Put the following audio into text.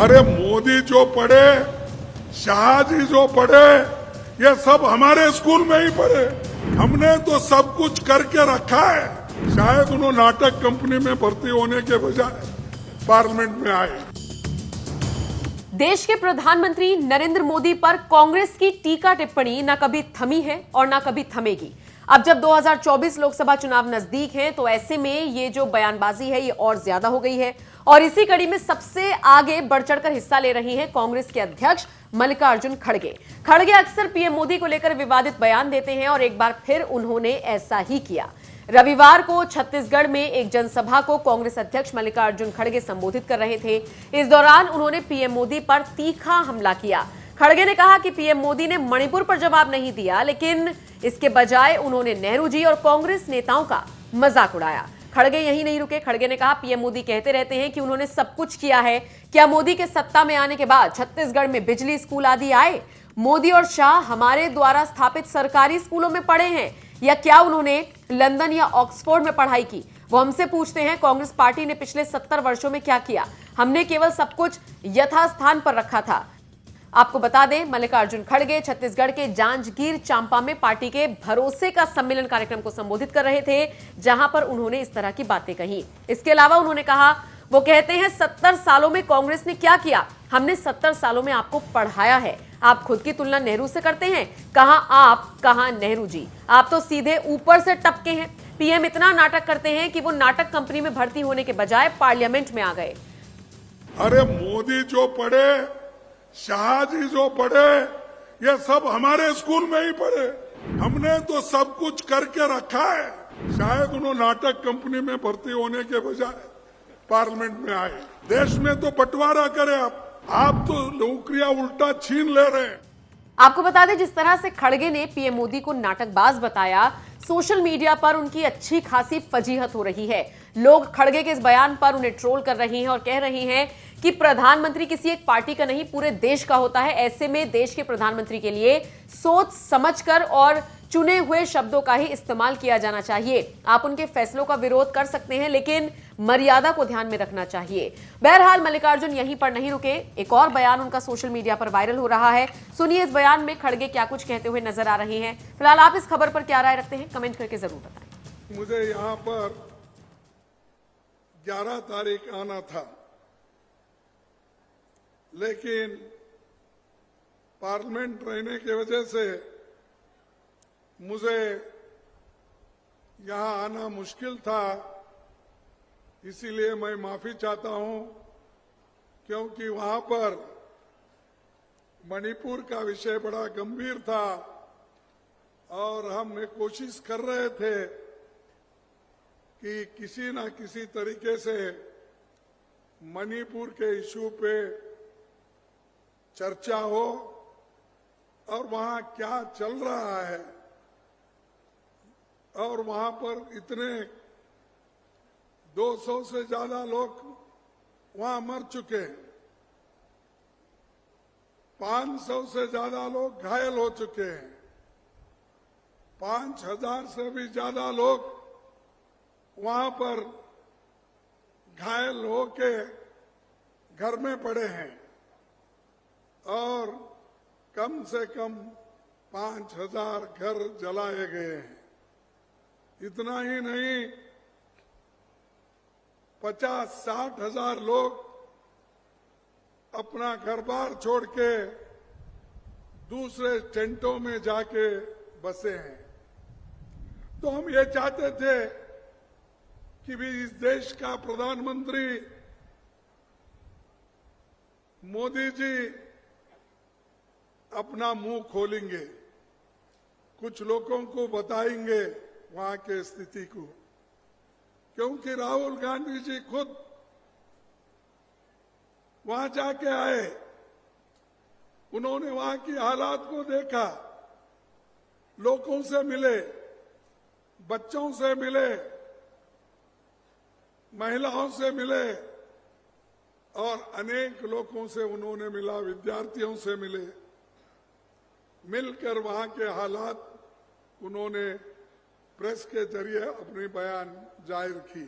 अरे मोदी जो पढ़े, शाह जी जो पढ़े, ये सब हमारे स्कूल में ही पढ़े। हमने तो सब कुछ करके रखा है। शायद उन्होंने नाटक कंपनी में भर्ती होने के बजाय पार्लियामेंट में आए। देश के प्रधानमंत्री नरेंद्र मोदी पर कांग्रेस की टीका टिप्पणी न कभी थमी है और न कभी थमेगी। अब जब 2024 लोकसभा चुनाव नजदीक हैं, तो ऐसे में ये जो बयानबाजी है ये और ज्यादा हो गई है। और इसी कड़ी में सबसे आगे बढ़ चढ़कर हिस्सा ले रही हैं कांग्रेस के अध्यक्ष मल्लिकार्जुन खड़गे। खड़गे अक्सर पीएम मोदी को लेकर विवादित बयान देते हैं और एक बार फिर उन्होंने ऐसा ही किया। रविवार को छत्तीसगढ़ में एक जनसभा को कांग्रेस अध्यक्ष मल्लिकार्जुन खड़गे संबोधित कर रहे थे। इस दौरान उन्होंने पीएम मोदी पर तीखा हमला किया। खड़गे ने कहा कि पीएम मोदी ने मणिपुर पर जवाब नहीं दिया, लेकिन इसके बजाय उन्होंने नेहरू जी और कांग्रेस नेताओं का मजाक उड़ाया। खड़गे यही नहीं रुके। खड़गे ने कहा पीएम मोदी कहते रहते हैं कि उन्होंने सब कुछ किया है। क्या मोदी के सत्ता में आने के बाद छत्तीसगढ़ में बिजली, स्कूल आदि आए? मोदी और शाह हमारे द्वारा स्थापित सरकारी स्कूलों में पढ़े हैं या क्या उन्होंने लंदन या ऑक्सफोर्ड में पढ़ाई की? वो हमसे पूछते हैं कांग्रेस पार्टी ने पिछले 70 वर्षों में क्या किया। हमने केवल सब कुछ यथास्थान पर रखा था। आपको बता दें, मल्लिकार्जुन खड़गे छत्तीसगढ़ के जांजगीर चांपा में पार्टी के भरोसे का सम्मेलन कार्यक्रम को संबोधित कर रहे थे, जहां पर उन्होंने इस तरह की बातें कही। इसके अलावा उन्होंने कहा, वो कहते हैं 70 सालों में कांग्रेस ने क्या किया? हमने 70 सालों में आपको पढ़ाया है। आप खुद की तुलना नेहरू से करते हैं। कहां आप, कहां नेहरू जी? आप तो सीधे ऊपर से टपके हैं। पीएम इतना नाटक करते हैं कि वो नाटक कंपनी में भर्ती होने के बजाय पार्लियामेंट में आ गए। अरे मोदी जो पढ़े, शाह जी जो पढ़े, ये सब हमारे स्कूल में ही पढ़े। हमने तो सब कुछ करके रखा है। शायद उन्होंने नाटक कंपनी में भर्ती होने के बजाय पार्लियामेंट में आए। देश में तो बंटवारा करे आप तो नौकरियां उल्टा छीन ले रहे हैं। आपको बता दें, जिस तरह से खड़गे ने पीएम मोदी को नाटकबाज बताया, सोशल मीडिया पर उनकी अच्छी खासी फजीहत हो रही है। लोग खड़गे के इस बयान पर उन्हें ट्रोल कर रहे हैं और कह रहे हैं कि प्रधानमंत्री किसी एक पार्टी का नहीं, पूरे देश का होता है। ऐसे में देश के प्रधानमंत्री के लिए सोच समझकर और चुने हुए शब्दों का ही इस्तेमाल किया जाना चाहिए। आप उनके फैसलों का विरोध कर सकते हैं, लेकिन मर्यादा को ध्यान में रखना चाहिए। बहरहाल मल्लिकार्जुन यहीं पर नहीं रुके। एक और बयान उनका सोशल मीडिया पर वायरल हो रहा है। सुनिए इस बयान में खड़गे क्या कुछ कहते हुए नजर आ रहे हैं। फिलहाल आप इस खबर पर क्या राय रखते हैं, कमेंट करके जरूर बताएं। मुझे यहाँ पर 11 तारीख आना था, लेकिन पार्लियामेंट रहने की वजह से मुझे यहां आना मुश्किल था। इसीलिए मैं माफी चाहता हूं, क्योंकि वहां पर मणिपुर का विषय बड़ा गंभीर था और हमने कोशिश कर रहे थे कि किसी न किसी तरीके से मणिपुर के इशू पे चर्चा हो और वहां क्या चल रहा है। और वहां पर इतने 200 से ज्यादा लोग वहां मर चुके हैं, 500 से ज्यादा लोग घायल हो चुके हैं, 5000 से भी ज्यादा लोग वहां पर घायल होके घर में पड़े हैं और कम से कम 5000 घर जलाए गए हैं। इतना ही नहीं, 50-60 हजार लोग अपना घर बार छोड़ के दूसरे टेंटों में जाके बसे हैं। तो हम ये चाहते थे कि भी इस देश का प्रधानमंत्री मोदी जी अपना मुंह खोलेंगे, कुछ लोगों को बताएंगे वहां के स्थिति को, क्योंकि राहुल गांधी जी खुद वहां जाके आए। उन्होंने वहां की हालात को देखा, लोगों से मिले, बच्चों से मिले, महिलाओं से मिले और अनेक लोगों से उन्होंने मिला, विद्यार्थियों से मिले। मिलकर वहां के हालात उन्होंने प्रेस के जरिए अपनी बयान जाहिर की।